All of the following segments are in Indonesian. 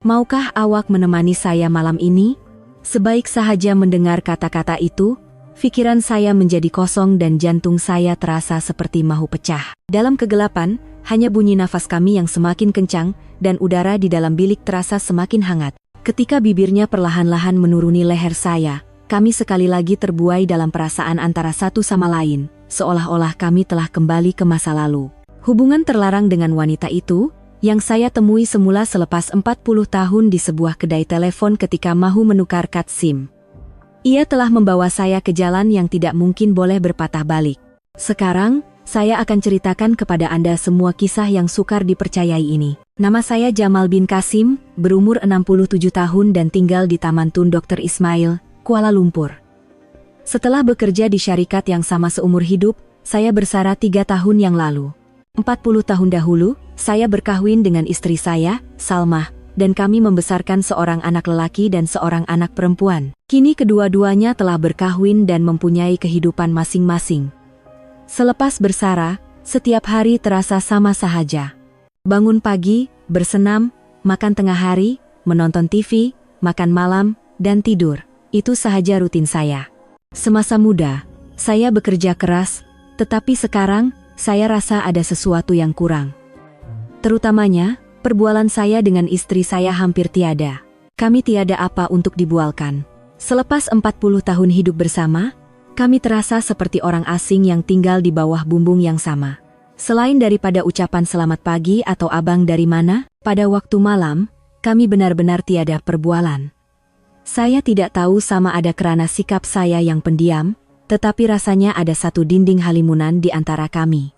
Maukah awak menemani saya malam ini? Sebaik sahaja mendengar kata-kata itu, pikiran saya menjadi kosong dan jantung saya terasa seperti mahu pecah. Dalam kegelapan, hanya bunyi nafas kami yang semakin kencang, dan udara di dalam bilik terasa semakin hangat. Ketika bibirnya perlahan-lahan menuruni leher saya, kami sekali lagi terbuai dalam perasaan antara satu sama lain, seolah-olah kami telah kembali ke masa lalu. Hubungan terlarang dengan wanita itu, yang saya temui semula selepas 40 tahun di sebuah kedai telepon ketika mahu menukar kad SIM. Ia telah membawa saya ke jalan yang tidak mungkin boleh berpatah balik. Sekarang, saya akan ceritakan kepada Anda semua kisah yang sukar dipercayai ini. Nama saya Jamal bin Qasim, berumur 67 tahun dan tinggal di Taman Tun Dr. Ismail, Kuala Lumpur. Setelah bekerja di syarikat yang sama seumur hidup, saya bersara 3 tahun yang lalu. 40 tahun dahulu, saya berkahwin dengan istri saya, Salmah, dan kami membesarkan seorang anak lelaki dan seorang anak perempuan. Kini kedua-duanya telah berkahwin dan mempunyai kehidupan masing-masing. Selepas bersara, setiap hari terasa sama sahaja. Bangun pagi, bersenam, makan tengah hari, menonton TV, makan malam, dan tidur. Itu sahaja rutin saya. Semasa muda, saya bekerja keras, tetapi sekarang, saya rasa ada sesuatu yang kurang. Terutamanya, perbualan saya dengan istri saya hampir tiada. Kami tiada apa untuk dibualkan. Selepas 40 tahun hidup bersama, kami terasa seperti orang asing yang tinggal di bawah bumbung yang sama. Selain daripada ucapan selamat pagi atau abang dari mana, pada waktu malam, kami benar-benar tiada perbualan. Saya tidak tahu sama ada kerana sikap saya yang pendiam, tetapi rasanya ada satu dinding halimunan di antara kami.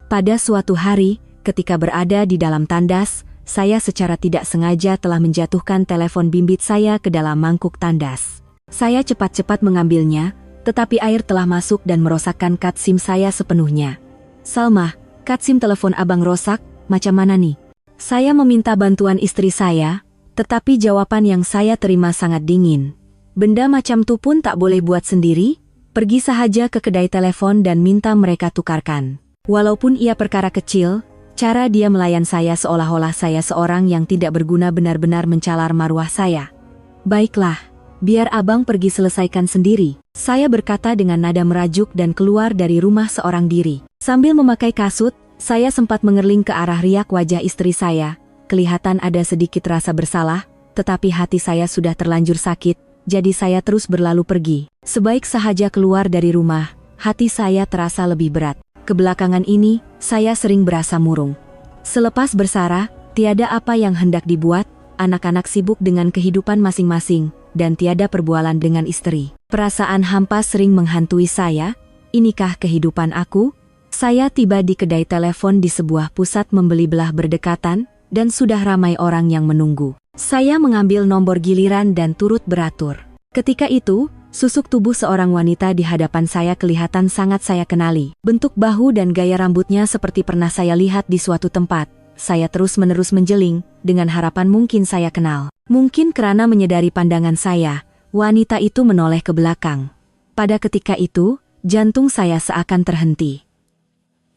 Pada suatu hari, ketika berada di dalam tandas, saya secara tidak sengaja telah menjatuhkan telepon bimbit saya ke dalam mangkuk tandas. Saya cepat-cepat mengambilnya, tetapi air telah masuk dan merosakkan kad SIM saya sepenuhnya. Salmah, kad SIM telepon abang rosak, macam mana nih? Saya meminta bantuan istri saya, tetapi jawaban yang saya terima sangat dingin. Benda macam tu pun tak boleh buat sendiri, pergi sahaja ke kedai telepon dan minta mereka tukarkan. Walaupun ia perkara kecil, cara dia melayan saya seolah-olah saya seorang yang tidak berguna benar-benar mencalar maruah saya. Baiklah, biar abang pergi selesaikan sendiri, saya berkata dengan nada merajuk dan keluar dari rumah seorang diri. Sambil memakai kasut, saya sempat mengerling ke arah riak wajah istri saya. Kelihatan ada sedikit rasa bersalah, tetapi hati saya sudah terlanjur sakit, jadi saya terus berlalu pergi. Sebaik sahaja keluar dari rumah, hati saya terasa lebih berat. Kebelakangan ini, saya sering berasa murung. Selepas bersara, tiada apa yang hendak dibuat, anak-anak sibuk dengan kehidupan masing-masing, dan tiada perbualan dengan istri. Perasaan hampa sering menghantui saya. Inikah kehidupan aku? Saya tiba di kedai telepon di sebuah pusat membeli belah berdekatan, dan sudah ramai orang yang menunggu. Saya mengambil nomor giliran dan turut beratur. Ketika itu, susuk tubuh seorang wanita di hadapan saya kelihatan sangat saya kenali. Bentuk bahu dan gaya rambutnya seperti pernah saya lihat di suatu tempat. Saya terus-menerus menjeling, dengan harapan mungkin saya kenal. Mungkin kerana menyadari pandangan saya, wanita itu menoleh ke belakang. Pada ketika itu, jantung saya seakan terhenti.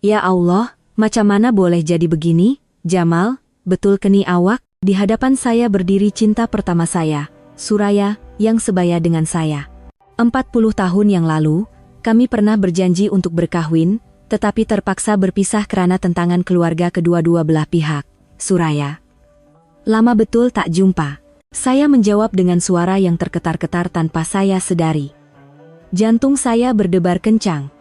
Ya Allah, macam mana boleh jadi begini, Jamal? Betul keni awak? Di hadapan saya berdiri cinta pertama saya, Suraya, yang sebaya dengan saya. 40 tahun yang lalu, kami pernah berjanji untuk berkahwin, tetapi terpaksa berpisah kerana tentangan keluarga kedua-dua belah pihak. Suraya. Lama betul tak jumpa. Saya menjawab dengan suara yang terketar-ketar tanpa saya sedari. Jantung saya berdebar kencang.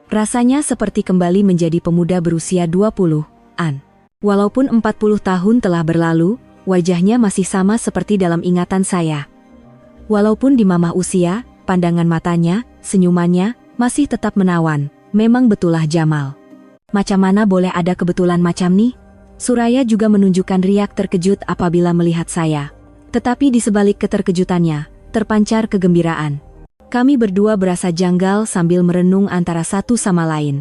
Rasanya seperti kembali menjadi pemuda berusia 20-an. Walaupun 40 tahun telah berlalu, wajahnya masih sama seperti dalam ingatan saya. Walaupun dimamah usia, pandangan matanya, senyumannya, masih tetap menawan. Memang betullah Jamal. Macam mana boleh ada kebetulan macam ni? Suraya juga menunjukkan riak terkejut apabila melihat saya. Tetapi di sebalik keterkejutannya, terpancar kegembiraan. Kami berdua berasa janggal sambil merenung antara satu sama lain.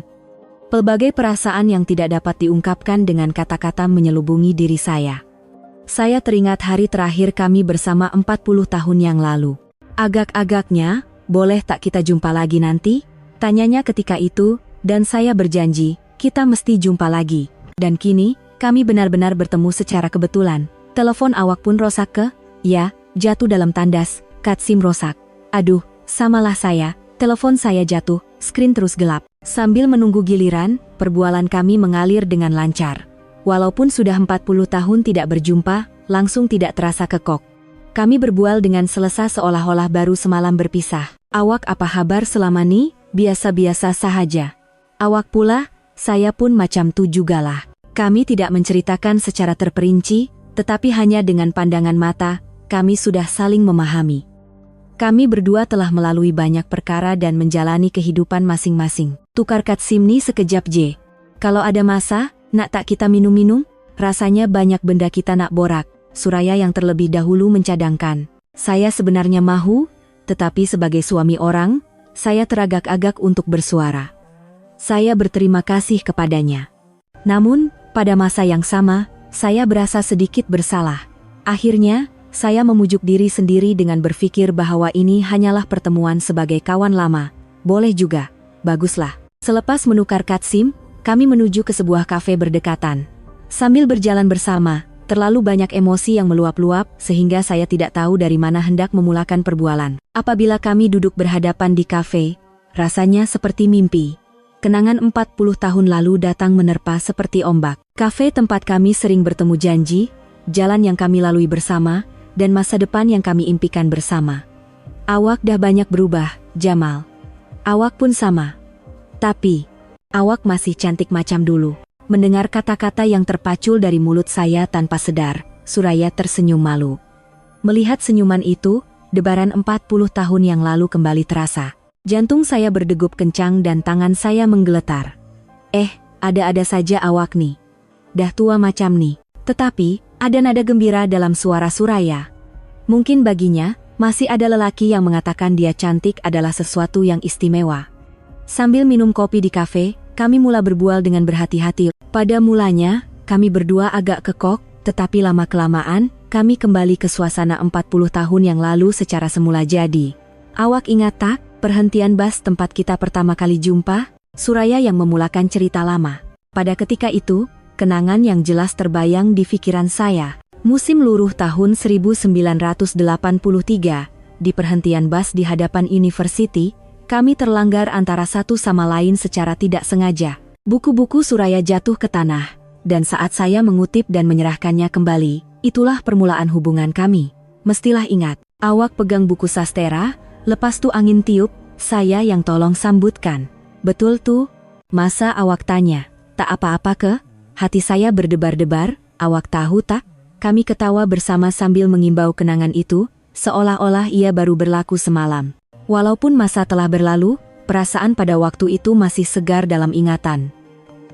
Pelbagai perasaan yang tidak dapat diungkapkan dengan kata-kata menyelubungi diri saya. Saya teringat hari terakhir kami bersama 40 tahun yang lalu. Agak-agaknya, boleh tak kita jumpa lagi nanti? Tanyanya ketika itu, dan saya berjanji, kita mesti jumpa lagi. Dan kini, kami benar-benar bertemu secara kebetulan. Telepon awak pun rosak ke? Ya, jatuh dalam tandas, kad SIM rosak. Aduh, samalah saya, telepon saya jatuh, skrin terus gelap. Sambil menunggu giliran, perbualan kami mengalir dengan lancar. Walaupun sudah 40 tahun tidak berjumpa, langsung tidak terasa kekok. Kami berbual dengan selesa seolah-olah baru semalam berpisah. Awak apa kabar selama ini? Biasa-biasa sahaja. Awak pula, saya pun macam tu jugalah. Kami tidak menceritakan secara terperinci, tetapi hanya dengan pandangan mata, kami sudah saling memahami. Kami berdua telah melalui banyak perkara dan menjalani kehidupan masing-masing. Tukar kad SIM ni sekejap je. Kalau ada masa, nak tak kita minum-minum? Rasanya banyak benda kita nak borak. Suraya yang terlebih dahulu mencadangkan. Saya sebenarnya mahu, tetapi sebagai suami orang, saya teragak-agak untuk bersuara. Saya berterima kasih kepadanya. Namun, pada masa yang sama, saya berasa sedikit bersalah. Akhirnya, saya memujuk diri sendiri dengan berpikir bahwa ini hanyalah pertemuan sebagai kawan lama. Boleh juga, baguslah. Selepas menukar kad SIM, kami menuju ke sebuah kafe berdekatan. Sambil berjalan bersama, terlalu banyak emosi yang meluap-luap sehingga saya tidak tahu dari mana hendak memulakan perbualan. Apabila kami duduk berhadapan di kafe, rasanya seperti mimpi. Kenangan 40 tahun lalu datang menerpa seperti ombak. Kafe tempat kami sering bertemu janji, jalan yang kami lalui bersama, dan masa depan yang kami impikan bersama. Awak dah banyak berubah, Jamal. Awak pun sama. Tapi, awak masih cantik macam dulu. Mendengar kata-kata yang terpacul dari mulut saya tanpa sadar, Suraya tersenyum malu. Melihat senyuman itu, debaran 40 tahun yang lalu kembali terasa. Jantung saya berdegup kencang dan tangan saya menggeletar. Ada-ada saja awak nih. Dah tua macam nih. Tetapi, ada nada gembira dalam suara Suraya. Mungkin baginya, masih ada lelaki yang mengatakan dia cantik adalah sesuatu yang istimewa. Sambil minum kopi di kafe, kami mula berbual dengan berhati-hati. Pada mulanya, kami berdua agak kekok, tetapi lama-kelamaan, kami kembali ke suasana 40 tahun yang lalu secara semula jadi. Awak ingat tak, perhentian bas tempat kita pertama kali jumpa? Suraya yang memulakan cerita lama. Pada ketika itu, kenangan yang jelas terbayang di pikiran saya. Musim luruh tahun 1983, di perhentian bas di hadapan University, kami terlanggar antara satu sama lain secara tidak sengaja. Buku-buku Suraya jatuh ke tanah, dan saat saya mengutip dan menyerahkannya kembali, itulah permulaan hubungan kami. Mestilah ingat, awak pegang buku sastera, lepas tu angin tiup, saya yang tolong sambutkan. Betul tuh? Masa awak tanya, tak apa-apa ke? Hati saya berdebar-debar, awak tahu tak? Kami ketawa bersama sambil mengimbau kenangan itu, seolah-olah ia baru berlaku semalam. Walaupun masa telah berlalu, perasaan pada waktu itu masih segar dalam ingatan.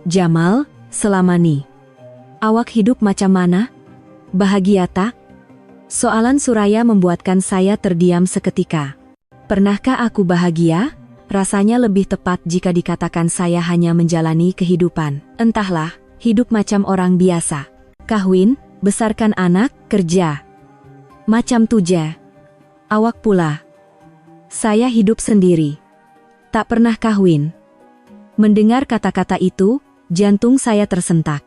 Jamal, selama ni, awak hidup macam mana? Bahagia tak? Soalan Suraya membuatkan saya terdiam seketika. Pernahkah aku bahagia? Rasanya lebih tepat jika dikatakan saya hanya menjalani kehidupan. Entahlah, hidup macam orang biasa. Kahwin, besarkan anak, kerja. Macam tuja. Awak pula. Saya hidup sendiri. Tak pernah kahwin. Mendengar kata-kata itu, jantung saya tersentak.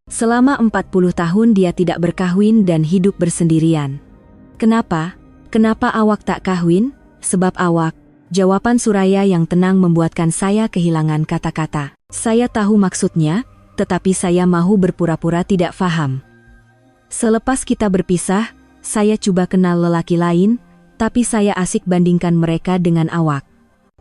Selama 40 tahun dia tidak berkahwin dan hidup bersendirian. Kenapa? Kenapa awak tak kahwin? Sebab awak. Jawaban Suraya yang tenang membuatkan saya kehilangan kata-kata. Saya tahu maksudnya, tetapi saya mahu berpura-pura tidak faham. Selepas kita berpisah, saya coba kenal lelaki lain, tapi saya asik bandingkan mereka dengan awak.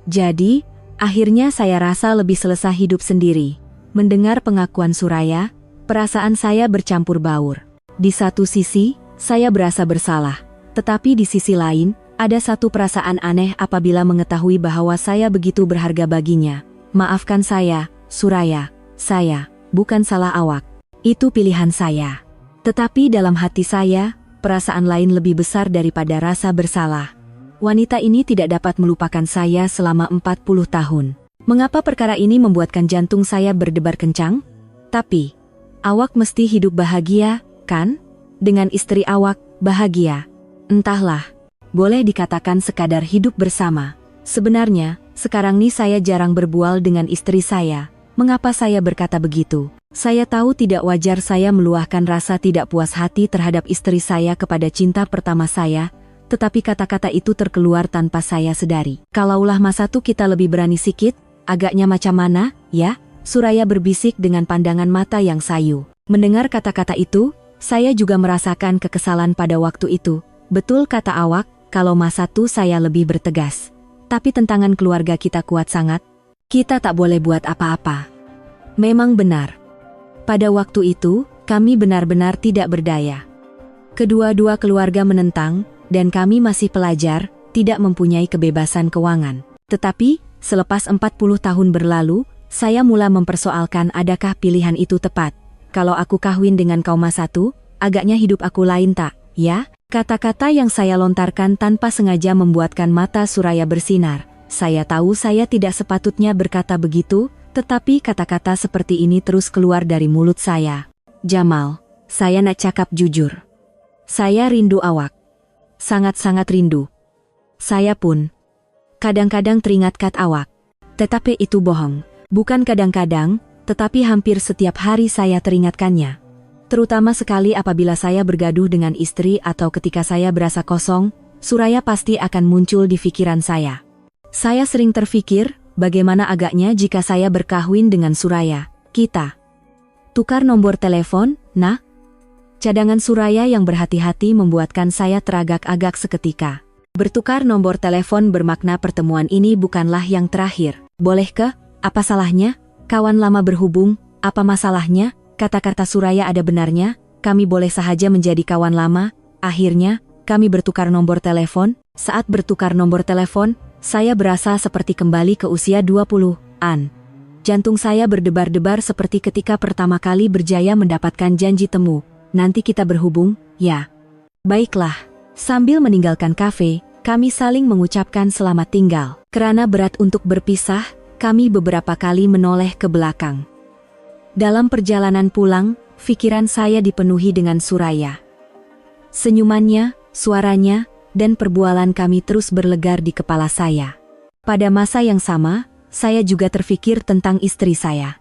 Jadi, akhirnya saya rasa lebih selesa hidup sendiri. Mendengar pengakuan Suraya, perasaan saya bercampur baur. Di satu sisi, saya berasa bersalah. Tetapi di sisi lain, ada satu perasaan aneh apabila mengetahui bahwa saya begitu berharga baginya. Maafkan saya, Suraya. Saya, bukan salah awak. Itu pilihan saya. Tetapi dalam hati saya, perasaan lain lebih besar daripada rasa bersalah. Wanita ini tidak dapat melupakan saya selama 40 tahun. Mengapa perkara ini membuatkan jantung saya berdebar kencang? Tapi, awak mesti hidup bahagia, kan? Dengan istri awak, bahagia. Entahlah, boleh dikatakan sekadar hidup bersama. Sebenarnya, sekarang ini saya jarang berbual dengan istri saya. Mengapa saya berkata begitu? Saya tahu tidak wajar saya meluahkan rasa tidak puas hati terhadap istri saya kepada cinta pertama saya, tetapi kata-kata itu terkeluar tanpa saya sadari. Kalaulah masa itu kita lebih berani sikit, agaknya macam mana, ya? Suraya berbisik dengan pandangan mata yang sayu. Mendengar kata-kata itu, saya juga merasakan kekesalan pada waktu itu. Betul kata awak, kalau masa itu saya lebih bertegas. Tapi tentangan keluarga kita kuat sangat. Kita tak boleh buat apa-apa. Memang benar. Pada waktu itu, kami benar-benar tidak berdaya. Kedua-dua keluarga menentang, dan kami masih pelajar, tidak mempunyai kebebasan keuangan. Tetapi, selepas 40 tahun berlalu, saya mulai mempersoalkan adakah pilihan itu tepat. Kalau aku kawin dengan kaum satu, agaknya hidup aku lain tak, ya? Kata-kata yang saya lontarkan tanpa sengaja membuatkan mata Suraya bersinar. Saya tahu saya tidak sepatutnya berkata begitu, tetapi kata-kata seperti ini terus keluar dari mulut saya. Jamal, saya nak cakap jujur. Saya rindu awak. Sangat-sangat rindu. Saya pun. Kadang-kadang teringat kata awak. Tetapi itu bohong. Bukan kadang-kadang, tetapi hampir setiap hari saya teringatkannya. Terutama sekali apabila saya bergaduh dengan istri atau ketika saya berasa kosong, Suraya pasti akan muncul di pikiran saya. Saya sering terfikir, bagaimana agaknya jika saya berkahwin dengan Suraya. Kita tukar nomor telepon, nah? Cadangan Suraya yang berhati-hati membuatkan saya teragak-agak seketika. Bertukar nomor telepon bermakna pertemuan ini bukanlah yang terakhir. Bolehkah? Apa salahnya? Kawan lama berhubung, apa masalahnya? Kata-kata Suraya ada benarnya, kami boleh sahaja menjadi kawan lama. Akhirnya, kami bertukar nomor telepon. Saat bertukar nomor telepon, saya berasa seperti kembali ke usia 20-an. Jantung saya berdebar-debar seperti ketika pertama kali berjaya mendapatkan janji temu. Nanti kita berhubung, ya. Baiklah. Sambil meninggalkan kafe, kami saling mengucapkan selamat tinggal. Karena berat untuk berpisah, kami beberapa kali menoleh ke belakang. Dalam perjalanan pulang, pikiran saya dipenuhi dengan Suraya. Senyumannya, suaranya, dan perbualan kami terus berlegar di kepala saya. Pada masa yang sama, saya juga terfikir tentang istri saya.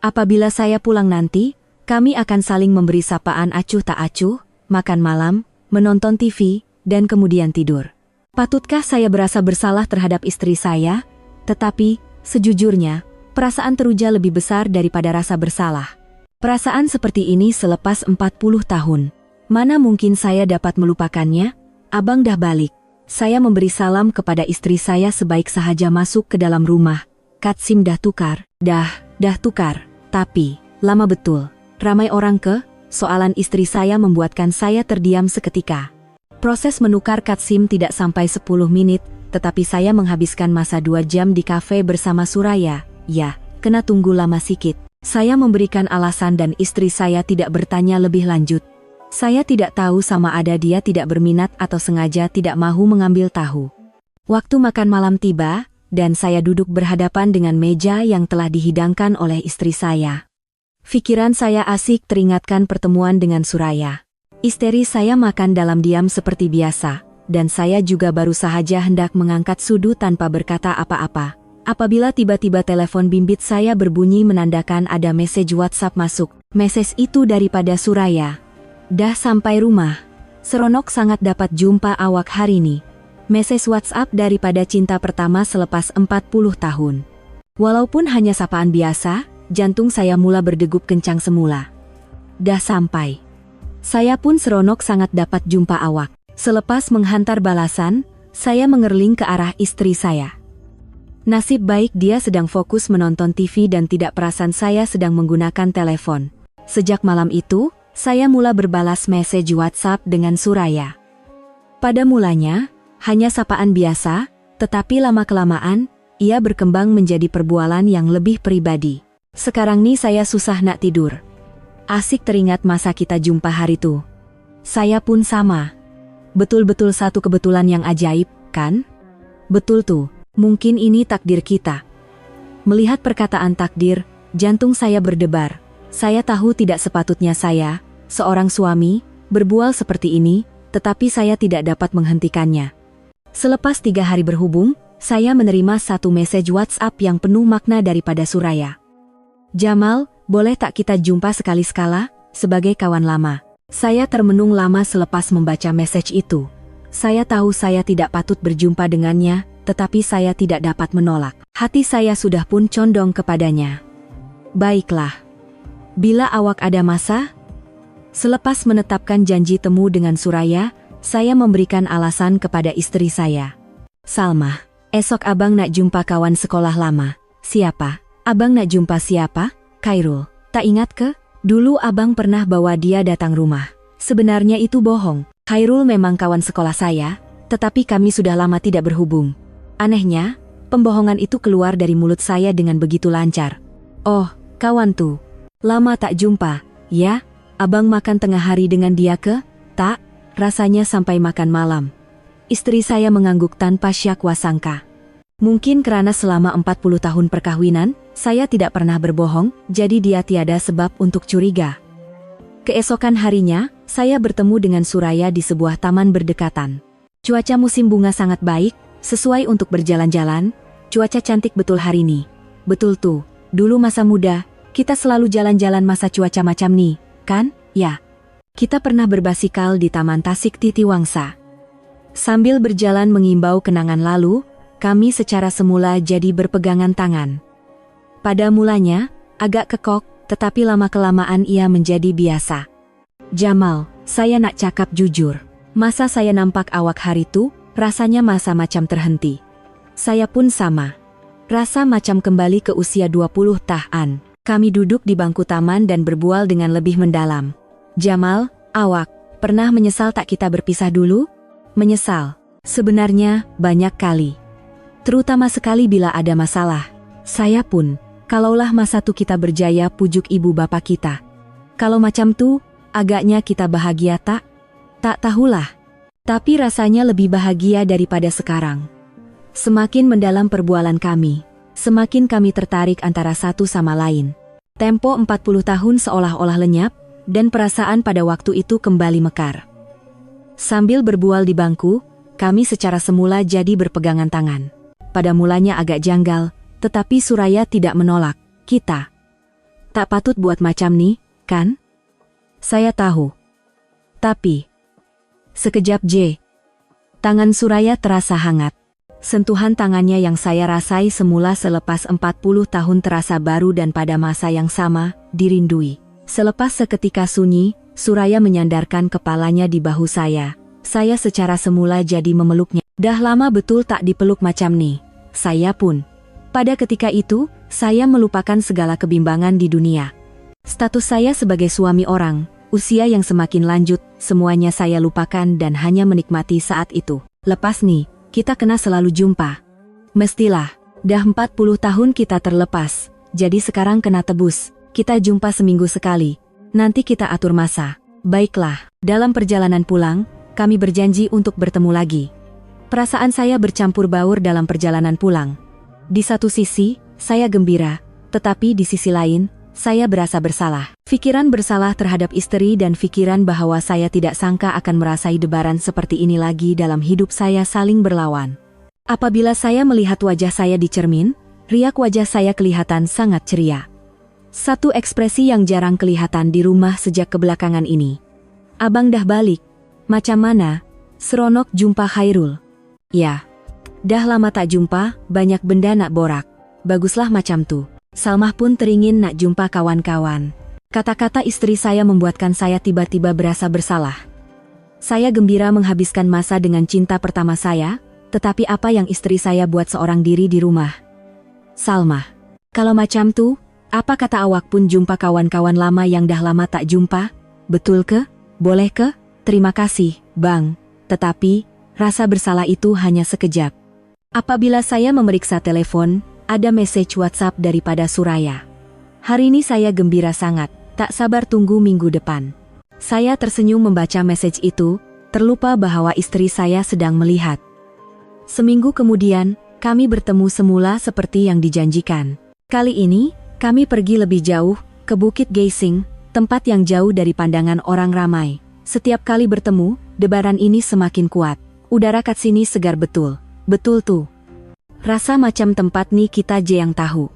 Apabila saya pulang nanti, kami akan saling memberi sapaan acuh tak acuh, makan malam, menonton TV, dan kemudian tidur. Patutkah saya berasa bersalah terhadap istri saya? Tetapi, sejujurnya, perasaan teruja lebih besar daripada rasa bersalah. Perasaan seperti ini selepas 40 tahun. Mana mungkin saya dapat melupakannya? Abang dah balik. Saya memberi salam kepada istri saya sebaik sahaja masuk ke dalam rumah. Katsim dah tukar. Dah tukar. Tapi, lama betul. Ramai orang ke? Soalan istri saya membuatkan saya terdiam seketika. Proses menukar Katsim tidak sampai 10 menit, tetapi saya menghabiskan masa 2 jam di kafe bersama Suraya. Ya, kena tunggu lama sikit. Saya memberikan alasan dan istri saya tidak bertanya lebih lanjut. Saya tidak tahu sama ada dia tidak berminat atau sengaja tidak mahu mengambil tahu. Waktu makan malam tiba, dan saya duduk berhadapan dengan meja yang telah dihidangkan oleh istri saya. Pikiran saya asik teringatkan pertemuan dengan Suraya. Istri saya makan dalam diam seperti biasa, dan saya juga baru sahaja hendak mengangkat sudu tanpa berkata apa-apa. Apabila tiba-tiba telepon bimbit saya berbunyi menandakan ada message WhatsApp masuk. Message itu daripada Suraya. Dah sampai rumah. Seronok sangat dapat jumpa awak hari ini. Message WhatsApp daripada cinta pertama selepas 40 tahun. Walaupun hanya sapaan biasa, jantung saya mula berdegup kencang semula. Dah sampai. Saya pun seronok sangat dapat jumpa awak. Selepas menghantar balasan, saya mengerling ke arah istri saya. Nasib baik dia sedang fokus menonton TV dan tidak perasan saya sedang menggunakan telepon. Sejak malam itu, saya mula berbalas message WhatsApp dengan Suraya. Pada mulanya, hanya sapaan biasa, tetapi lama-kelamaan, ia berkembang menjadi perbualan yang lebih pribadi. Sekarang nih saya susah nak tidur. Asik teringat masa kita jumpa hari itu. Saya pun sama. Betul-betul satu kebetulan yang ajaib, kan? Betul tuh. Mungkin ini takdir kita. Melihat perkataan takdir, jantung saya berdebar. Saya tahu tidak sepatutnya saya, seorang suami, berbual seperti ini, tetapi saya tidak dapat menghentikannya. Selepas 3 hari berhubung, saya menerima satu message WhatsApp yang penuh makna daripada Suraya. Jamal, boleh tak kita jumpa sekali-sekala, sebagai kawan lama? Saya termenung lama selepas membaca message itu. Saya tahu saya tidak patut berjumpa dengannya, tetapi saya tidak dapat menolak. Hati saya sudah pun condong kepadanya. Baiklah. Bila awak ada masa? Selepas menetapkan janji temu dengan Suraya, saya memberikan alasan kepada istri saya. Salma, esok abang nak jumpa kawan sekolah lama. Siapa? Abang nak jumpa siapa? Khairul. Tak ingat ke? Dulu abang pernah bawa dia datang rumah. Sebenarnya itu bohong. Khairul memang kawan sekolah saya, tetapi kami sudah lama tidak berhubung. Anehnya, pembohongan itu keluar dari mulut saya dengan begitu lancar. Oh, kawan tuh. Lama tak jumpa, ya? Abang makan tengah hari dengan dia ke? Tak, rasanya sampai makan malam. Istri saya mengangguk tanpa syakwa sangka. Mungkin karena selama 40 tahun perkawinan, saya tidak pernah berbohong, jadi dia tiada sebab untuk curiga. Keesokan harinya, saya bertemu dengan Suraya di sebuah taman berdekatan. Cuaca musim bunga sangat baik, sesuai untuk berjalan-jalan. Cuaca cantik betul hari ini. Betul tuh, dulu masa muda, kita selalu jalan-jalan masa cuaca macam nih, kan? Ya. Kita pernah berbasikal di Taman Tasik Titiwangsa. Sambil berjalan mengimbau kenangan lalu, kami secara semula jadi berpegangan tangan. Pada mulanya, agak kekok, tetapi lama-kelamaan ia menjadi biasa. Jamal, saya nak cakap jujur. Masa saya nampak awak hari itu, rasanya masa macam terhenti. Saya pun sama. Rasa macam kembali ke usia 20 tahun. Kami duduk di bangku taman dan berbual dengan lebih mendalam. Jamal, awak, pernah menyesal tak kita berpisah dulu? Menyesal? Sebenarnya, banyak kali. Terutama sekali bila ada masalah. Saya pun, kalaulah masa tu kita berjaya pujuk ibu bapa kita. Kalau macam tu, agaknya kita bahagia tak? Tak tahulah. Tapi rasanya lebih bahagia daripada sekarang. Semakin mendalam perbualan kami, semakin kami tertarik antara satu sama lain. Tempo 40 tahun seolah-olah lenyap, dan perasaan pada waktu itu kembali mekar. Sambil berbual di bangku, kami secara semula jadi berpegangan tangan. Pada mulanya agak janggal, tetapi Suraya tidak menolak. Kita tak patut buat macam nih, kan? Saya tahu. Tapi, sekejap tangan Suraya terasa hangat. Sentuhan tangannya yang saya rasai semula selepas 40 tahun terasa baru dan pada masa yang sama, dirindui. Selepas seketika sunyi, Suraya menyandarkan kepalanya di bahu saya. Saya secara semula jadi memeluknya. Dah lama betul tak dipeluk macam nih. Saya pun. Pada ketika itu, saya melupakan segala kebimbangan di dunia. Status saya sebagai suami orang, usia yang semakin lanjut, semuanya saya lupakan dan hanya menikmati saat itu. Lepas nih, kita kena selalu jumpa. Mestilah, dah 40 tahun kita terlepas, jadi sekarang kena tebus. Kita jumpa seminggu sekali. Nanti kita atur masa. Baiklah, dalam perjalanan pulang, kami berjanji untuk bertemu lagi. Perasaan saya bercampur baur dalam perjalanan pulang. Di satu sisi, saya gembira, tetapi di sisi lain, saya berasa bersalah. Pikiran bersalah terhadap istri dan pikiran bahwa saya tidak sangka akan merasai debaran seperti ini lagi dalam hidup saya saling berlawan. Apabila saya melihat wajah saya di cermin, riak wajah saya kelihatan sangat ceria. Satu ekspresi yang jarang kelihatan di rumah sejak kebelakangan ini. Abang dah balik. Macam mana? Seronok jumpa Khairul. Ya. Dah lama tak jumpa, banyak benda nak borak. Baguslah macam tu. Salmah pun teringin nak jumpa kawan-kawan. Kata-kata istri saya membuatkan saya tiba-tiba berasa bersalah. Saya gembira menghabiskan masa dengan cinta pertama saya, tetapi apa yang istri saya buat seorang diri di rumah? Salmah, kalau macam tu, apa kata awak pun jumpa kawan-kawan lama yang dah lama tak jumpa? Betul ke? Boleh ke? Terima kasih, Bang. Tetapi, rasa bersalah itu hanya sekejap. Apabila saya memeriksa telepon, ada message WhatsApp daripada Suraya. Hari ini saya gembira sangat, tak sabar tunggu minggu depan. Saya tersenyum membaca message itu, terlupa bahwa istri saya sedang melihat. Seminggu kemudian, kami bertemu semula seperti yang dijanjikan. Kali ini, kami pergi lebih jauh, ke Bukit Geising, tempat yang jauh dari pandangan orang ramai. Setiap kali bertemu, debaran ini semakin kuat. Udara kat sini segar betul. Betul tuh. Rasa macam tempat nih kita je yang tahu.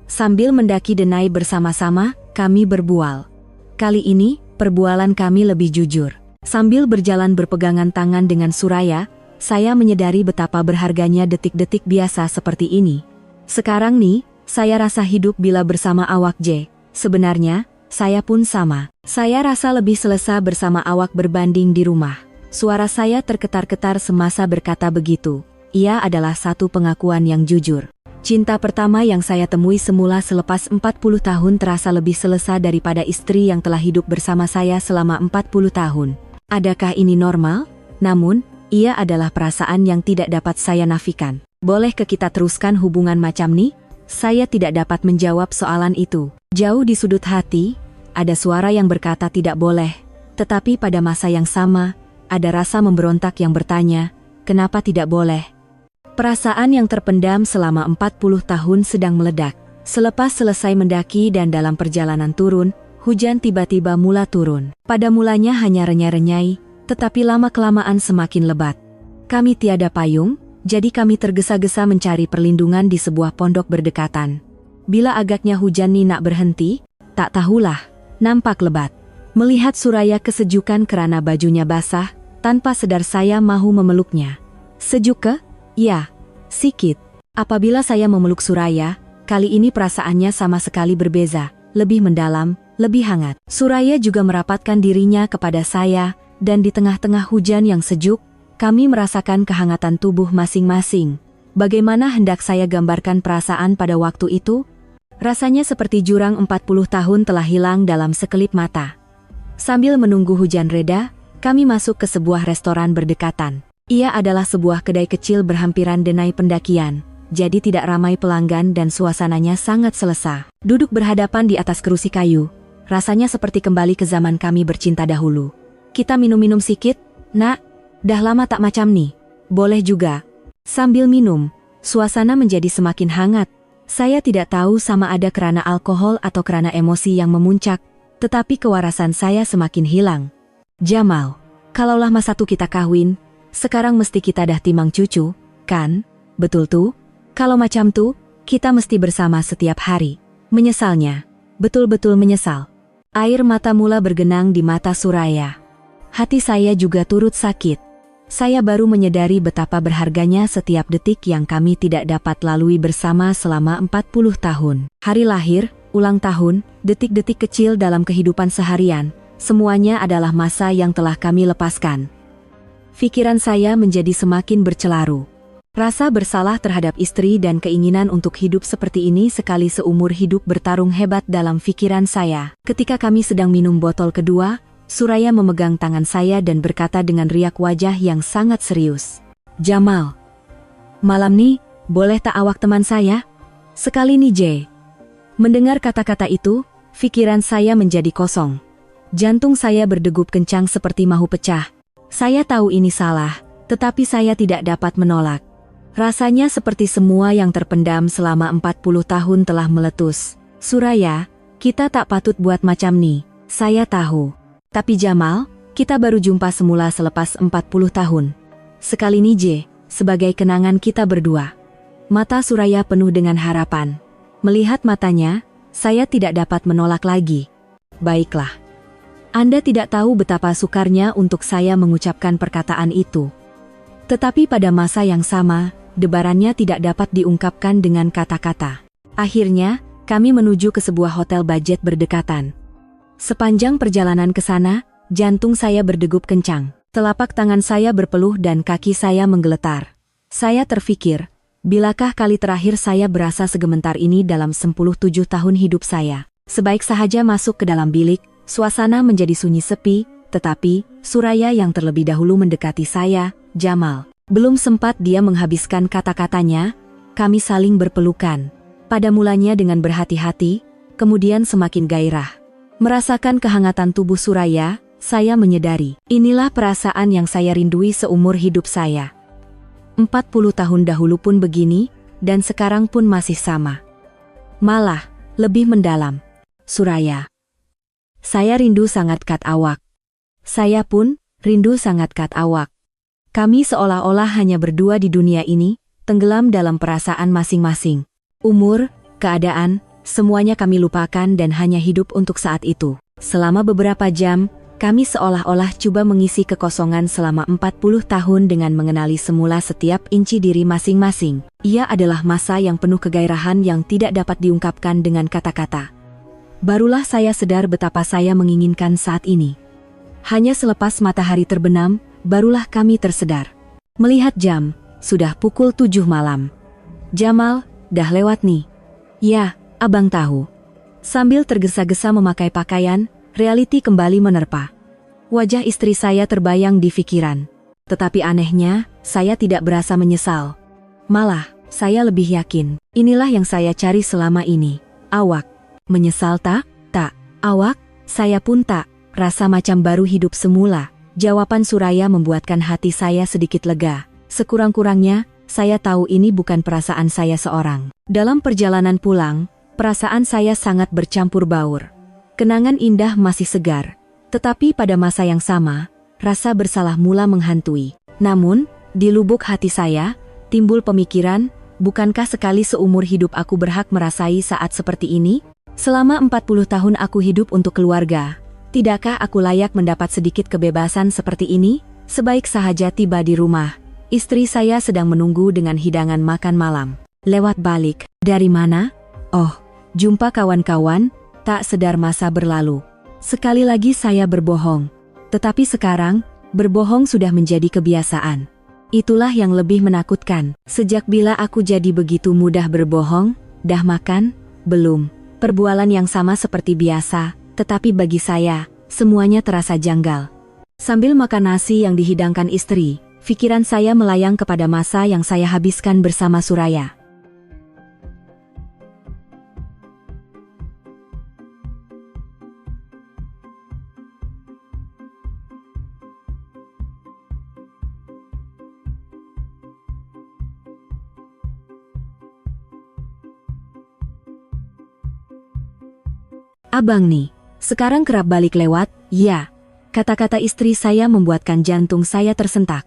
Sambil mendaki Denai bersama-sama, kami berbual. Kali ini, perbualan kami lebih jujur. Sambil berjalan berpegangan tangan dengan Suraya, saya menyadari betapa berharganya detik-detik biasa seperti ini. Sekarang nih, saya rasa hidup bila bersama Awak J. Sebenarnya, saya pun sama. Saya rasa lebih selesa bersama Awak berbanding di rumah. Suara saya terketar-ketar semasa berkata begitu. Ia adalah satu pengakuan yang jujur. Cinta pertama yang saya temui semula selepas 40 tahun terasa lebih selesa daripada istri yang telah hidup bersama saya selama 40 tahun. Adakah ini normal? Namun, ia adalah perasaan yang tidak dapat saya nafikan. Boleh ke kita teruskan hubungan macam nih? Saya tidak dapat menjawab soalan itu. Jauh di sudut hati, ada suara yang berkata tidak boleh. Tetapi pada masa yang sama, ada rasa memberontak yang bertanya, kenapa tidak boleh? Perasaan yang terpendam selama 40 tahun sedang meledak. Selepas selesai mendaki dan dalam perjalanan turun, hujan tiba-tiba mula turun. Pada mulanya hanya renyai-renyai, tetapi lama-kelamaan semakin lebat. Kami tiada payung, jadi kami tergesa-gesa mencari perlindungan di sebuah pondok berdekatan. Bila agaknya hujan ini nak berhenti, tak tahulah, nampak lebat. Melihat Suraya kesejukan kerana bajunya basah, tanpa sadar saya mahu memeluknya. Sejuk ke? Ya, sikit. Apabila saya memeluk Suraya, kali ini perasaannya sama sekali berbeza, lebih mendalam, lebih hangat. Suraya juga merapatkan dirinya kepada saya, dan di tengah-tengah hujan yang sejuk, kami merasakan kehangatan tubuh masing-masing. Bagaimana hendak saya gambarkan perasaan pada waktu itu? Rasanya seperti jurang 40 tahun telah hilang dalam sekelip mata. Sambil menunggu hujan reda, kami masuk ke sebuah restoran berdekatan. Ia adalah sebuah kedai kecil berhampiran Denai pendakian, jadi tidak ramai pelanggan dan suasananya sangat selesa. Duduk berhadapan di atas kerusi kayu, rasanya seperti kembali ke zaman kami bercinta dahulu. Kita minum-minum sikit, nak? Dah lama tak macam nih. Boleh juga. Sambil minum, suasana menjadi semakin hangat. Saya tidak tahu sama ada kerana alkohol atau kerana emosi yang memuncak, tetapi kewarasan saya semakin hilang. Jamal, kalaulah masa tu kita kawin, sekarang mesti kita dah timang cucu, kan? Betul tuh? Kalau macam tuh, kita mesti bersama setiap hari. Menyesalnya, betul-betul menyesal. Air mata mula bergenang di mata Suraya. Hati saya juga turut sakit. Saya baru menyadari betapa berharganya setiap detik yang kami tidak dapat lalui bersama selama 40 tahun. Hari lahir, ulang tahun, detik-detik kecil dalam kehidupan seharian, semuanya adalah masa yang telah kami lepaskan. Pikiran saya menjadi semakin bercelaru. Rasa bersalah terhadap istri dan keinginan untuk hidup seperti ini sekali seumur hidup bertarung hebat dalam pikiran saya. Ketika kami sedang minum botol kedua, Suraya memegang tangan saya dan berkata dengan riak wajah yang sangat serius. Jamal, malam nih, boleh tak awak teman saya? Sekali nih J. Mendengar kata-kata itu, pikiran saya menjadi kosong. Jantung saya berdegup kencang seperti mahu pecah. Saya tahu ini salah, tetapi saya tidak dapat menolak. Rasanya seperti semua yang terpendam selama 40 tahun telah meletus. Suraya, kita tak patut buat macam nih, saya tahu. Tapi Jamal, kita baru jumpa semula selepas 40 tahun. Sekali nih J, sebagai kenangan kita berdua. Mata Suraya penuh dengan harapan. Melihat matanya, saya tidak dapat menolak lagi. Baiklah. Anda tidak tahu betapa sukarnya untuk saya mengucapkan perkataan itu. Tetapi pada masa yang sama, debarannya tidak dapat diungkapkan dengan kata-kata. Akhirnya, kami menuju ke sebuah hotel budget berdekatan. Sepanjang perjalanan ke sana, jantung saya berdegup kencang. Telapak tangan saya berpeluh dan kaki saya menggeletar. Saya terfikir, bilakah kali terakhir saya berasa segementar ini dalam 17 tahun hidup saya. Sebaik sahaja masuk ke dalam bilik, suasana menjadi sunyi sepi, tetapi Suraya yang terlebih dahulu mendekati saya, Jamal. Belum sempat dia menghabiskan kata-katanya, kami saling berpelukan. Pada mulanya dengan berhati-hati, kemudian semakin gairah. Merasakan kehangatan tubuh Suraya, saya menyadari, inilah perasaan yang saya rindui seumur hidup saya. 40 tahun dahulu pun begini, dan sekarang pun masih sama. Malah, lebih mendalam. Suraya. Saya rindu sangat kat awak. Saya pun rindu sangat kat awak. Kami seolah-olah hanya berdua di dunia ini, tenggelam dalam perasaan masing-masing. Umur, keadaan, semuanya kami lupakan dan hanya hidup untuk saat itu. Selama beberapa jam, kami seolah-olah coba mengisi kekosongan selama 40 tahun dengan mengenali semula setiap inci diri masing-masing. Ia adalah masa yang penuh kegairahan yang tidak dapat diungkapkan dengan kata-kata. Barulah saya sadar betapa saya menginginkan saat ini. Hanya selepas matahari terbenam, barulah kami tersedar. Melihat jam, sudah pukul 7 malam. Jamal, dah lewat nih. Ya, abang tahu. Sambil tergesa-gesa memakai pakaian, realiti kembali menerpa. Wajah istri saya terbayang di pikiran. Tetapi anehnya, saya tidak berasa menyesal. Malah, saya lebih yakin, inilah yang saya cari selama ini. Awak. Menyesal tak? Tak. Awak? Saya pun tak. Rasa macam baru hidup semula. Jawaban Suraya membuatkan hati saya sedikit lega. Sekurang-kurangnya, saya tahu ini bukan perasaan saya seorang. Dalam perjalanan pulang, perasaan saya sangat bercampur baur. Kenangan indah masih segar. Tetapi pada masa yang sama, rasa bersalah mula menghantui. Namun, di lubuk hati saya, timbul pemikiran, bukankah sekali seumur hidup aku berhak merasai saat seperti ini? Selama 40 tahun aku hidup untuk keluarga. Tidakkah aku layak mendapat sedikit kebebasan seperti ini? Sebaik sahaja tiba di rumah. Istri saya sedang menunggu dengan hidangan makan malam. Lewat balik. Dari mana? Oh, jumpa kawan-kawan, tak sedar masa berlalu. Sekali lagi saya berbohong. Tetapi sekarang, berbohong sudah menjadi kebiasaan. Itulah yang lebih menakutkan. Sejak bila aku jadi begitu mudah berbohong? Dah makan? Belum. Perbualan yang sama seperti biasa, tetapi bagi saya, semuanya terasa janggal. Sambil makan nasi yang dihidangkan istri, pikiran saya melayang kepada masa yang saya habiskan bersama Suraya. Abang nih, sekarang kerap balik lewat, ya. Kata-kata istri saya membuatkan jantung saya tersentak.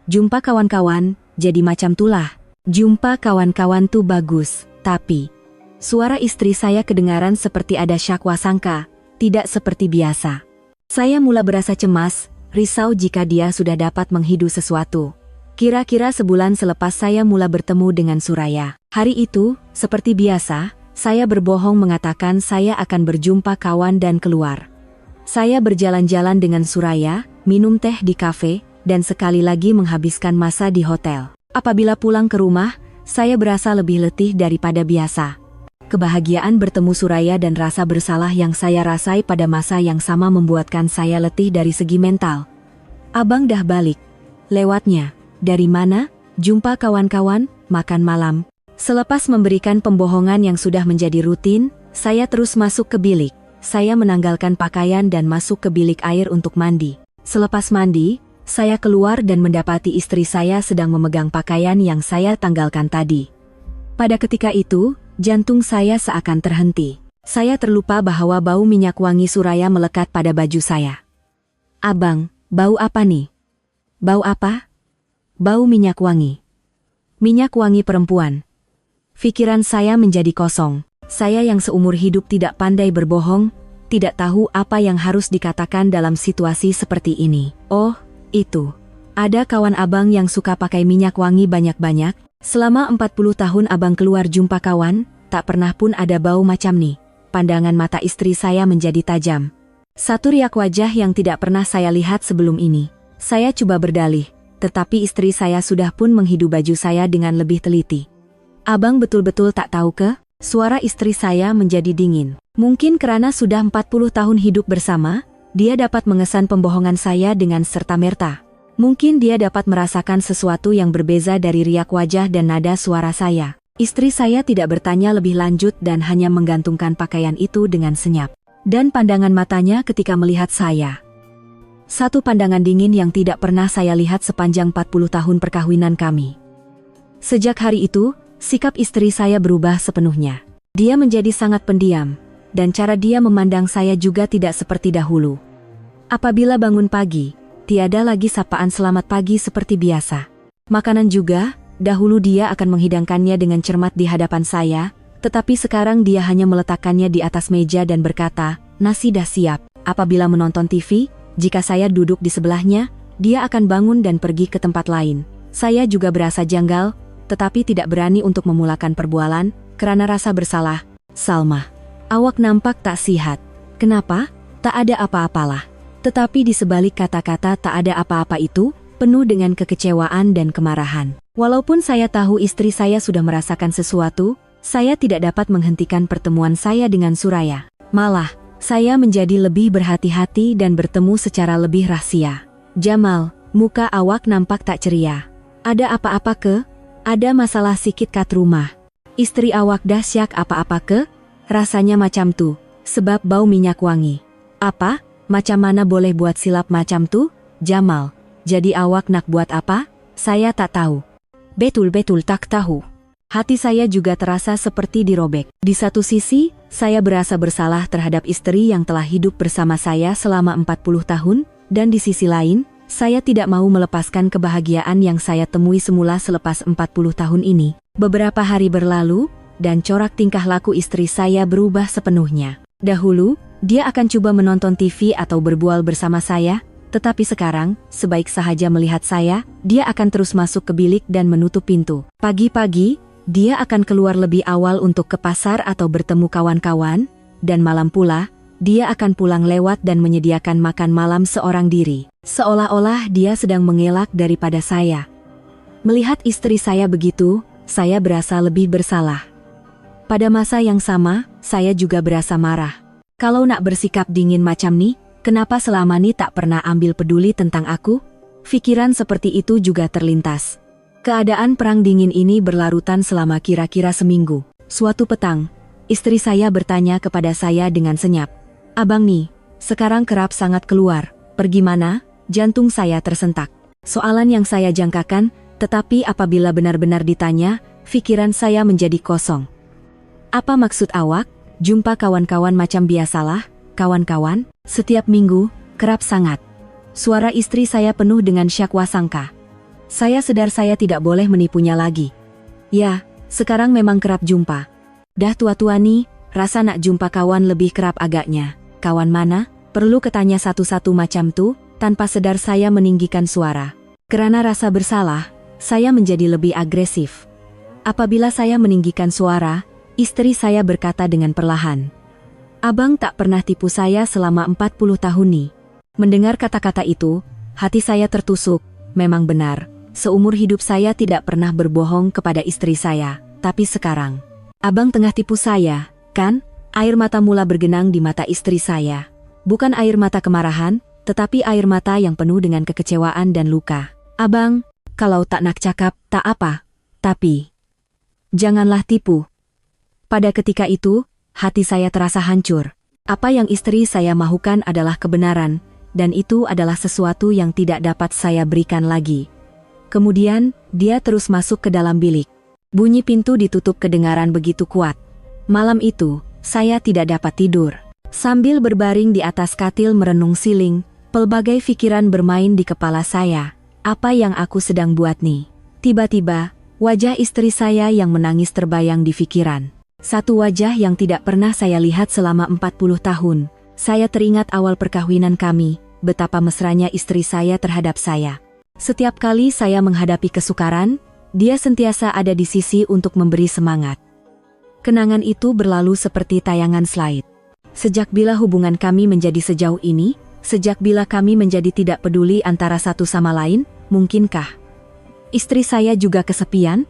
Jumpa kawan-kawan, jadi macam tulah. Jumpa kawan-kawan tuh bagus, tapi... Suara istri saya kedengaran seperti ada syakwa sangka, tidak seperti biasa. Saya mula berasa cemas, risau jika dia sudah dapat menghidu sesuatu. Kira-kira sebulan selepas saya mula bertemu dengan Suraya. Hari itu, seperti biasa, saya berbohong mengatakan saya akan berjumpa kawan dan keluar. Saya berjalan-jalan dengan Suraya, minum teh di kafe, dan sekali lagi menghabiskan masa di hotel. Apabila pulang ke rumah, saya berasa lebih letih daripada biasa. Kebahagiaan bertemu Suraya dan rasa bersalah yang saya rasai pada masa yang sama membuatkan saya letih dari segi mental. Abang dah balik. Lewatnya. Dari mana? Jumpa kawan-kawan, makan malam. Selepas memberikan pembohongan yang sudah menjadi rutin, saya terus masuk ke bilik. Saya menanggalkan pakaian dan masuk ke bilik air untuk mandi. Selepas mandi, saya keluar dan mendapati istri saya sedang memegang pakaian yang saya tanggalkan tadi. Pada ketika itu, jantung saya seakan terhenti. Saya terlupa bahwa bau minyak wangi Suraya melekat pada baju saya. Abang, bau apa nih? Bau apa? Bau minyak wangi. Minyak wangi perempuan. Pikiran saya menjadi kosong. Saya yang seumur hidup tidak pandai berbohong, tidak tahu apa yang harus dikatakan dalam situasi seperti ini. Oh, itu. Ada kawan abang yang suka pakai minyak wangi banyak-banyak. Selama 40 tahun abang keluar jumpa kawan, tak pernah pun ada bau macam nih. Pandangan mata istri saya menjadi tajam. Satu riak wajah yang tidak pernah saya lihat sebelum ini. Saya coba berdalih, tetapi istri saya sudah pun menghidu baju saya dengan lebih teliti. Abang betul-betul tak tahu ke? Suara istri saya menjadi dingin. Mungkin karena sudah 40 tahun hidup bersama, dia dapat mengesan pembohongan saya dengan serta-merta. Mungkin dia dapat merasakan sesuatu yang berbeza dari riak wajah dan nada suara saya. Istri saya tidak bertanya lebih lanjut dan hanya menggantungkan pakaian itu dengan senyap. Dan pandangan matanya ketika melihat saya. Satu pandangan dingin yang tidak pernah saya lihat sepanjang 40 tahun perkawinan kami. Sejak hari itu, sikap istri saya berubah sepenuhnya. Dia menjadi sangat pendiam, dan cara dia memandang saya juga tidak seperti dahulu. Apabila bangun pagi, tiada lagi sapaan selamat pagi seperti biasa. Makanan juga, dahulu dia akan menghidangkannya dengan cermat di hadapan saya, Tetapi sekarang dia hanya meletakkannya di atas meja dan berkata, "Nasi dah siap." Apabila menonton TV, jika saya duduk di sebelahnya, dia akan bangun dan pergi ke tempat lain. Saya juga berasa janggal, tetapi tidak berani untuk memulakan perbualan, karena rasa bersalah. Salma, awak nampak tak sihat. Kenapa? Tak ada apa-apalah. Tetapi di sebalik kata-kata tak ada apa-apa itu, penuh dengan kekecewaan dan kemarahan. Walaupun saya tahu istri saya sudah merasakan sesuatu, saya tidak dapat menghentikan pertemuan saya dengan Suraya. Malah, saya menjadi lebih berhati-hati dan bertemu secara lebih rahasia. "Jamal, muka awak nampak tak ceria. Ada apa-apa ke? Ada masalah sikit kat rumah? Istri awak dahsyak apa-apa ke? Rasanya macam tu, sebab bau minyak wangi." "Apa? Macam mana boleh buat silap macam tu, Jamal? Jadi awak nak buat apa? Saya tak tahu." "Betul-betul tak tahu." Hati saya juga terasa seperti dirobek. Di satu sisi, saya berasa bersalah terhadap istri yang telah hidup bersama saya selama 40 tahun, dan di sisi lain, saya tidak mau melepaskan kebahagiaan yang saya temui semula selepas 40 tahun ini. Beberapa hari berlalu, dan corak tingkah laku istri saya berubah sepenuhnya. Dahulu, dia akan coba menonton TV atau berbual bersama saya, tetapi sekarang, sebaik sahaja melihat saya, dia akan terus masuk ke bilik dan menutup pintu. Pagi-pagi, dia akan keluar lebih awal untuk ke pasar atau bertemu kawan-kawan, dan malam pula, dia akan pulang lewat dan menyediakan makan malam seorang diri. Seolah-olah dia sedang mengelak daripada saya. Melihat istri saya begitu, saya berasa lebih bersalah. Pada masa yang sama, saya juga berasa marah. Kalau nak bersikap dingin macam ni, kenapa selama ni tak pernah ambil peduli tentang aku? Pikiran seperti itu juga terlintas. Keadaan perang dingin ini berlarutan selama kira-kira seminggu. Suatu petang, istri saya bertanya kepada saya dengan senyap, "Abang nih, sekarang kerap sangat keluar. Pergi mana?" Jantung saya tersentak. Soalan yang saya jangkakan, tetapi apabila benar-benar ditanya, pikiran saya menjadi kosong. "Apa maksud awak? Jumpa kawan-kawan macam biasalah, kawan-kawan?" "Setiap minggu, kerap sangat." Suara istri saya penuh dengan syakwa sangka. Saya sadar saya tidak boleh menipunya lagi. "Ya, sekarang memang kerap jumpa. Dah tua-tua nih, rasa nak jumpa kawan lebih kerap agaknya." "Kawan mana?" Perlu ketanya satu-satu macam tu, tanpa sadar saya meninggikan suara. Kerana rasa bersalah, saya menjadi lebih agresif. Apabila saya meninggikan suara, istri saya berkata dengan perlahan, "Abang tak pernah tipu saya selama 40 tahun nih." Mendengar kata-kata itu, hati saya tertusuk. Memang benar, seumur hidup saya tidak pernah berbohong kepada istri saya. Tapi sekarang, abang tengah tipu saya, kan? Air mata mula bergenang di mata istri saya. Bukan air mata kemarahan, tetapi air mata yang penuh dengan kekecewaan dan luka. "Abang, kalau tak nak cakap, tak apa. Tapi, janganlah tipu." Pada ketika itu, hati saya terasa hancur. Apa yang istri saya mahukan adalah kebenaran, dan itu adalah sesuatu yang tidak dapat saya berikan lagi. Kemudian, dia terus masuk ke dalam bilik. Bunyi pintu ditutup kedengaran begitu kuat. Malam itu, saya tidak dapat tidur. Sambil berbaring di atas katil merenung siling, pelbagai pikiran bermain di kepala saya. Apa yang aku sedang buat nih? Tiba-tiba, wajah istri saya yang menangis terbayang di pikiran. Satu wajah yang tidak pernah saya lihat selama 40 tahun. Saya teringat awal perkawinan kami, betapa mesranya istri saya terhadap saya. Setiap kali saya menghadapi kesukaran, dia sentiasa ada di sisi untuk memberi semangat. Kenangan itu berlalu seperti tayangan slide. Sejak bila hubungan kami menjadi sejauh ini, sejak bila kami menjadi tidak peduli antara satu sama lain, mungkinkah istri saya juga kesepian?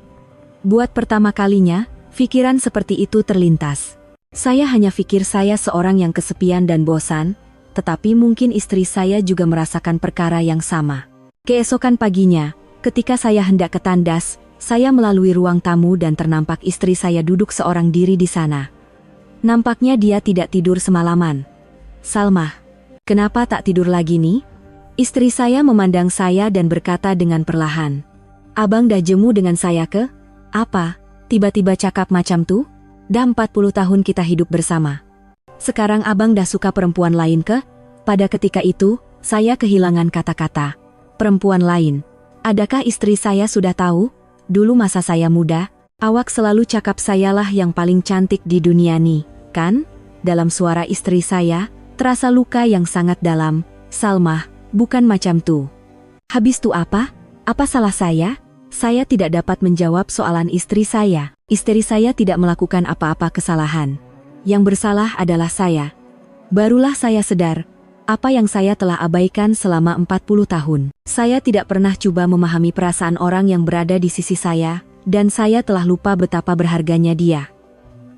Buat pertama kalinya, pikiran seperti itu terlintas. Saya hanya pikir saya seorang yang kesepian dan bosan, tetapi mungkin istri saya juga merasakan perkara yang sama. Keesokan paginya, ketika saya hendak ke tandas, saya melalui ruang tamu dan ternampak istri saya duduk seorang diri di sana. Nampaknya dia tidak tidur semalaman. "Salma, kenapa tak tidur lagi nih?" Istri saya memandang saya dan berkata dengan perlahan, "Abang dah jemu dengan saya ke? Apa? Tiba-tiba cakap macam tu? Dah 40 tahun kita hidup bersama. Sekarang abang dah suka perempuan lain ke?" Pada ketika itu, saya kehilangan kata-kata. Perempuan lain? Adakah istri saya sudah tahu? Dulu masa saya muda, Awak selalu cakap sayalah yang paling cantik di dunia nih, kan? Dalam suara istri saya, terasa luka yang sangat dalam. Salma, bukan macam tuh. Habis tuh apa? Apa salah saya? Saya tidak dapat menjawab soalan istri saya. Istri saya tidak melakukan apa-apa kesalahan. Yang bersalah adalah saya. Barulah saya sadar, apa yang saya telah abaikan selama 40 tahun. Saya tidak pernah coba memahami perasaan orang yang berada di sisi saya, dan saya telah lupa betapa berharganya dia.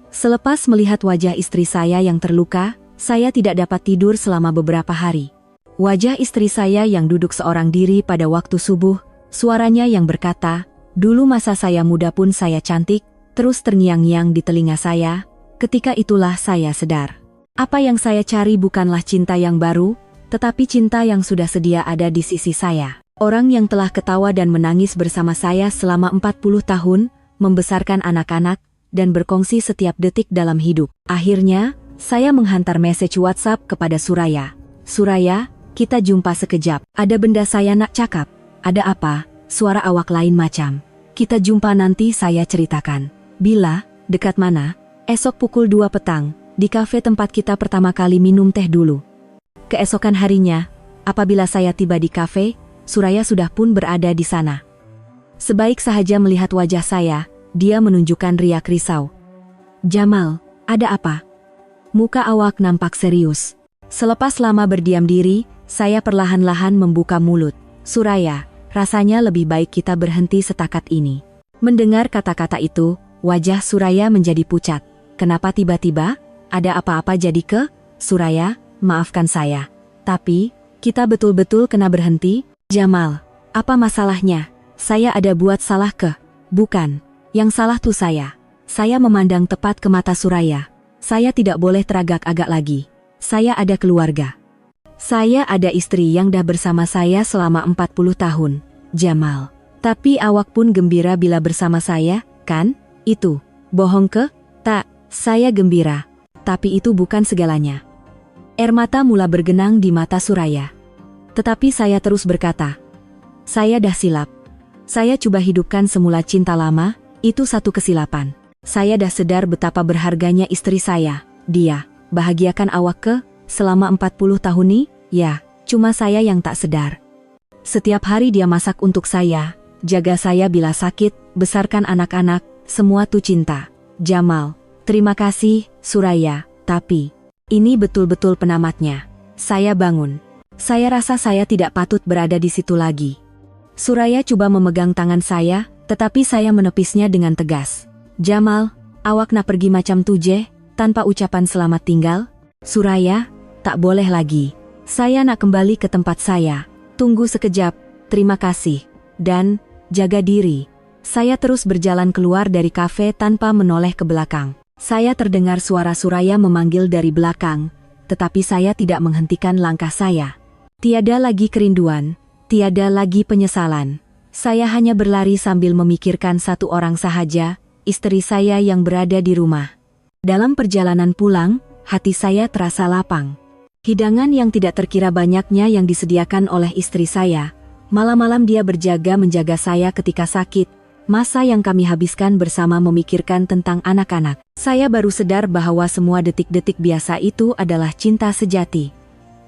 Selepas melihat wajah istri saya yang terluka, saya tidak dapat tidur selama beberapa hari. Wajah istri saya yang duduk seorang diri pada waktu subuh, suaranya yang berkata, "Dulu masa saya muda pun saya cantik," terus terngiang-ngiang di telinga saya. Ketika itulah saya sadar. Apa yang saya cari bukanlah cinta yang baru, tetapi cinta yang sudah sedia ada di sisi saya. Orang yang telah ketawa dan menangis bersama saya selama 40 tahun, membesarkan anak-anak, dan berkongsi setiap detik dalam hidup. Akhirnya, saya menghantar message WhatsApp kepada Suraya. "Suraya, kita jumpa sekejap. Ada benda saya nak cakap." "Ada apa?" Suara awak lain macam. "Kita jumpa nanti saya ceritakan." "Bila? Dekat mana?" "Esok pukul 2 petang, di kafe tempat kita pertama kali minum teh dulu." Keesokan harinya, apabila saya tiba di kafe, Suraya sudah pun berada di sana. Sebaik sahaja melihat wajah saya, dia menunjukkan riak risau. "Jamal, ada apa?" Muka awak nampak serius. Selepas lama berdiam diri, saya perlahan-lahan membuka mulut. "Suraya, rasanya lebih baik kita berhenti setakat ini." Mendengar kata-kata itu, wajah Suraya menjadi pucat. "Kenapa tiba-tiba? Ada apa-apa jadi ke?" "Suraya, maafkan saya. Tapi, kita betul-betul kena berhenti." "Jamal, apa masalahnya? Saya ada buat salah ke?" "Bukan. Yang salah tuh saya." Saya memandang tepat ke mata Suraya. "Saya tidak boleh teragak-agak lagi. Saya ada keluarga. Saya ada istri yang dah bersama saya selama 40 tahun. Jamal. Tapi awak pun gembira bila bersama saya, kan? Itu bohong ke?" "Tak, saya gembira. Tapi itu bukan segalanya." Air mata mula bergenang di mata Suraya. Tetapi saya terus berkata, "Saya dah silap. Saya coba hidupkan semula cinta lama, itu satu kesilapan. Saya dah sadar betapa berharganya istri saya. Dia bahagiakan awak ke selama 40 tahun nih?" "Ya, cuma saya yang tak sadar. Setiap hari dia masak untuk saya, jaga saya bila sakit, besarkan anak-anak, semua tuh cinta." "Jamal, terima kasih, Suraya, tapi ini betul-betul penamatnya." Saya bangun. Saya rasa saya tidak patut berada di situ lagi. Suraya coba memegang tangan saya, tetapi saya menepisnya dengan tegas. "Jamal, awak nak pergi macam tu je, tanpa ucapan selamat tinggal?" "Suraya, tak boleh lagi. Saya nak kembali ke tempat saya. Tunggu sekejap, terima kasih. Dan, jaga diri." Saya terus berjalan keluar dari kafe tanpa menoleh ke belakang. Saya terdengar suara Suraya memanggil dari belakang, tetapi saya tidak menghentikan langkah saya. Tiada lagi kerinduan, tiada lagi penyesalan. Saya hanya berlari sambil memikirkan satu orang sahaja, istri saya yang berada di rumah. Dalam perjalanan pulang, hati saya terasa lapang. Hidangan yang tidak terkira banyaknya yang disediakan oleh istri saya. Malam-malam dia berjaga menjaga saya ketika sakit. Masa yang kami habiskan bersama memikirkan tentang anak-anak. Saya baru sadar bahwa semua detik-detik biasa itu adalah cinta sejati.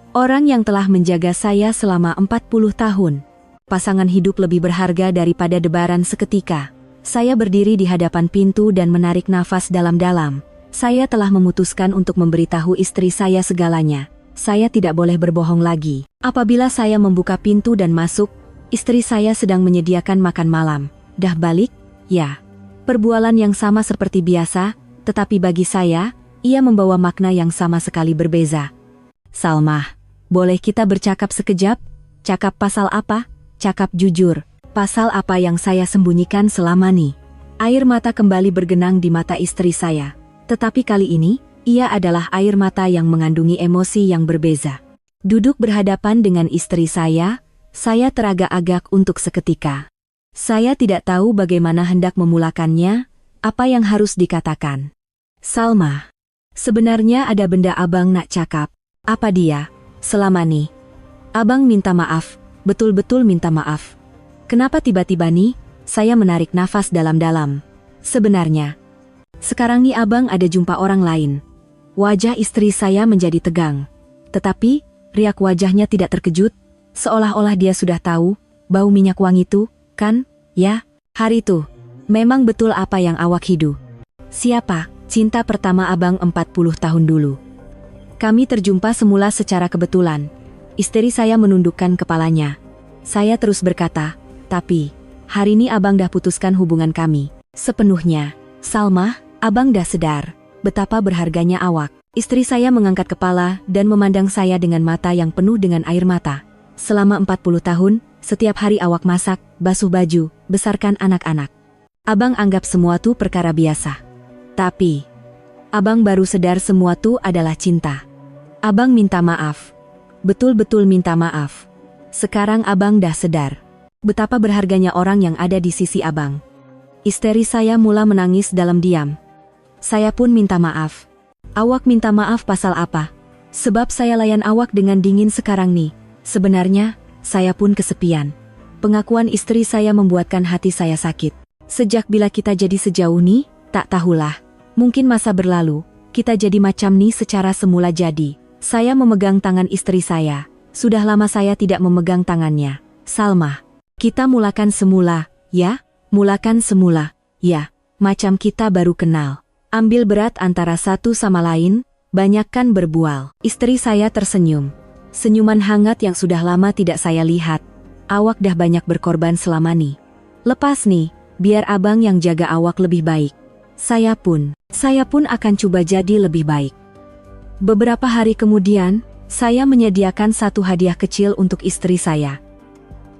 Orang yang telah menjaga saya selama 40 tahun. Pasangan hidup lebih berharga daripada debaran seketika. Saya berdiri di hadapan pintu dan menarik nafas dalam-dalam. Saya telah memutuskan untuk memberitahu istri saya segalanya. Saya tidak boleh berbohong lagi. Apabila saya membuka pintu dan masuk, istri saya sedang menyediakan makan malam. "Dah balik?" "Ya." Perbualan yang sama seperti biasa, tetapi bagi saya, ia membawa makna yang sama sekali berbeza. "Salma, boleh kita bercakap sekejap?" "Cakap pasal apa?" "Cakap jujur. Pasal apa yang saya sembunyikan selama ini?" Air mata kembali bergenang di mata istri saya. Tetapi kali ini, ia adalah air mata yang mengandungi emosi yang berbeza. Duduk berhadapan dengan istri saya teragak-agak untuk seketika. Saya tidak tahu bagaimana hendak memulakannya, apa yang harus dikatakan. "Salma, sebenarnya ada benda abang nak cakap." "Apa dia?" "Selama nih, abang minta maaf, betul-betul minta maaf." "Kenapa tiba-tiba nih?" Saya menarik nafas dalam-dalam. sebenarnya. Sekarang nih abang ada jumpa orang lain. Wajah istri saya menjadi tegang. Tetapi, riak wajahnya tidak terkejut, seolah-olah dia sudah tahu, bau minyak wangi itu, kan, ya, hari itu. Memang betul apa yang awak hidu. Siapa? Cinta pertama abang 40 tahun dulu. Kami terjumpa semula secara kebetulan. Istri saya menundukkan kepalanya. Saya terus berkata, tapi, hari ini abang dah putuskan hubungan kami. Sepenuhnya. Salma, abang dah sedar betapa berharganya awak. Istri saya mengangkat kepala dan memandang saya dengan mata yang penuh dengan air mata. Selama 40 tahun, setiap hari awak masak, basuh baju, besarkan anak-anak. Abang anggap semua tuh perkara biasa. Tapi, abang baru sadar semua tuh adalah cinta. Abang minta maaf. Betul-betul minta maaf. Sekarang abang dah sadar betapa berharganya orang yang ada di sisi abang. Istri saya mula menangis dalam diam. Saya pun minta maaf. Awak minta maaf pasal apa? Sebab saya layan awak dengan dingin sekarang nih. Sebenarnya, saya pun kesepian. Pengakuan istri saya membuatkan hati saya sakit. Sejak bila kita jadi sejauh nih, tak tahulah. Mungkin masa berlalu, kita jadi macam nih secara semula jadi. Saya memegang tangan istri saya. Sudah lama saya tidak memegang tangannya. Salma, kita mulakan semula, ya? Mulakan semula, ya. Macam kita baru kenal. Ambil berat antara satu sama lain, banyakkan berbual. Istri saya tersenyum. Senyuman hangat yang sudah lama tidak saya lihat. Awak dah banyak berkorban selama nih. Lepas nih, biar abang yang jaga awak lebih baik. Saya pun akan coba jadi lebih baik. Beberapa hari kemudian, saya menyediakan satu hadiah kecil untuk istri saya.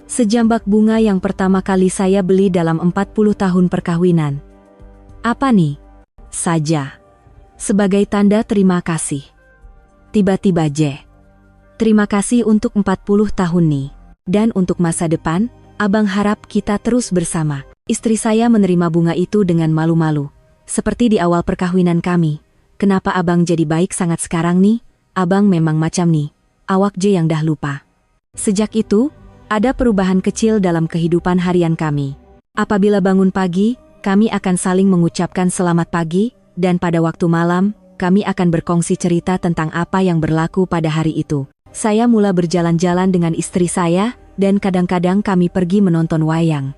Sejambak bunga yang pertama kali saya beli dalam 40 tahun perkawinan. Apa nih? Saja. Sebagai tanda terima kasih. Tiba-tiba terima kasih untuk 40 tahun nih. Dan untuk masa depan, abang harap kita terus bersama. Istri saya menerima bunga itu dengan malu-malu. Seperti di awal perkawinan kami. Kenapa abang jadi baik sangat sekarang nih? Abang memang macam nih. Awak yang dah lupa. Sejak itu, ada perubahan kecil dalam kehidupan harian kami. Apabila bangun pagi, kami akan saling mengucapkan selamat pagi, dan pada waktu malam, kami akan berkongsi cerita tentang apa yang berlaku pada hari itu. Saya mula berjalan-jalan dengan istri saya, dan kadang-kadang kami pergi menonton wayang.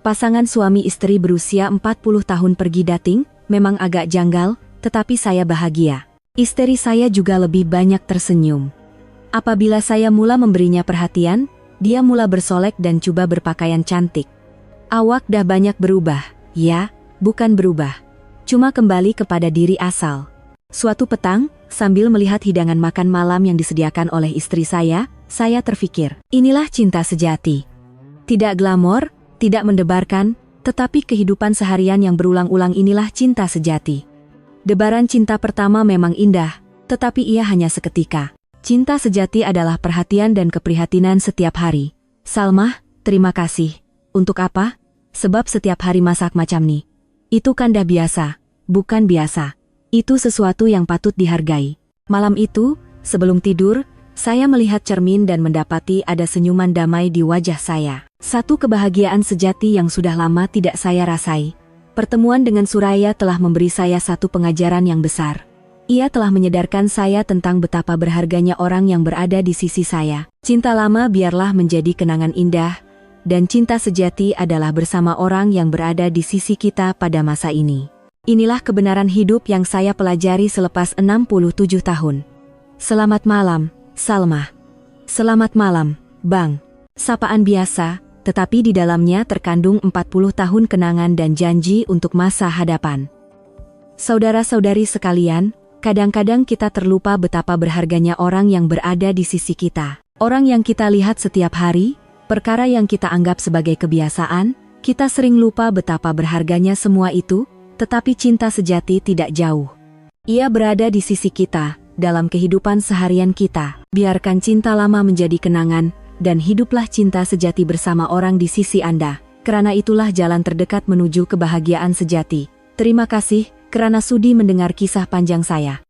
Pasangan suami istri berusia 40 tahun pergi dating, memang agak janggal, tetapi saya bahagia. Istri saya juga lebih banyak tersenyum. Apabila saya mula memberinya perhatian, dia mula bersolek dan coba berpakaian cantik. Awak dah banyak berubah, ya, bukan berubah. Cuma kembali kepada diri asal. Suatu petang, sambil melihat hidangan makan malam yang disediakan oleh istri saya terfikir, inilah cinta sejati. Tidak glamor, tidak mendebarkan, tetapi kehidupan seharian yang berulang-ulang inilah cinta sejati. Debaran cinta pertama memang indah, tetapi ia hanya seketika. Cinta sejati adalah perhatian dan keprihatinan setiap hari. Salma, terima kasih. Untuk apa? Sebab setiap hari masak macam nih. Itu kan dah biasa, bukan biasa. Itu sesuatu yang patut dihargai. Malam itu, sebelum tidur, saya melihat cermin dan mendapati ada senyuman damai di wajah saya. Satu kebahagiaan sejati yang sudah lama tidak saya rasai. Pertemuan dengan Suraya telah memberi saya satu pengajaran yang besar. Ia telah menyadarkan saya tentang betapa berharganya orang yang berada di sisi saya. Cinta lama biarlah menjadi kenangan indah, dan cinta sejati adalah bersama orang yang berada di sisi kita pada masa ini. Inilah kebenaran hidup yang saya pelajari selepas 67 tahun. Selamat malam, Salma. Selamat malam, Bang. Sapaan biasa, tetapi di dalamnya terkandung 40 tahun kenangan dan janji untuk masa hadapan. Saudara-saudari sekalian, kadang-kadang kita terlupa betapa berharganya orang yang berada di sisi kita. Orang yang kita lihat setiap hari, perkara yang kita anggap sebagai kebiasaan, kita sering lupa betapa berharganya semua itu, tetapi cinta sejati tidak jauh. Ia berada di sisi kita, dalam kehidupan seharian kita. Biarkan cinta lama menjadi kenangan, dan hiduplah cinta sejati bersama orang di sisi Anda. Karena itulah jalan terdekat menuju kebahagiaan sejati. Terima kasih, kerana sudi mendengar kisah panjang saya.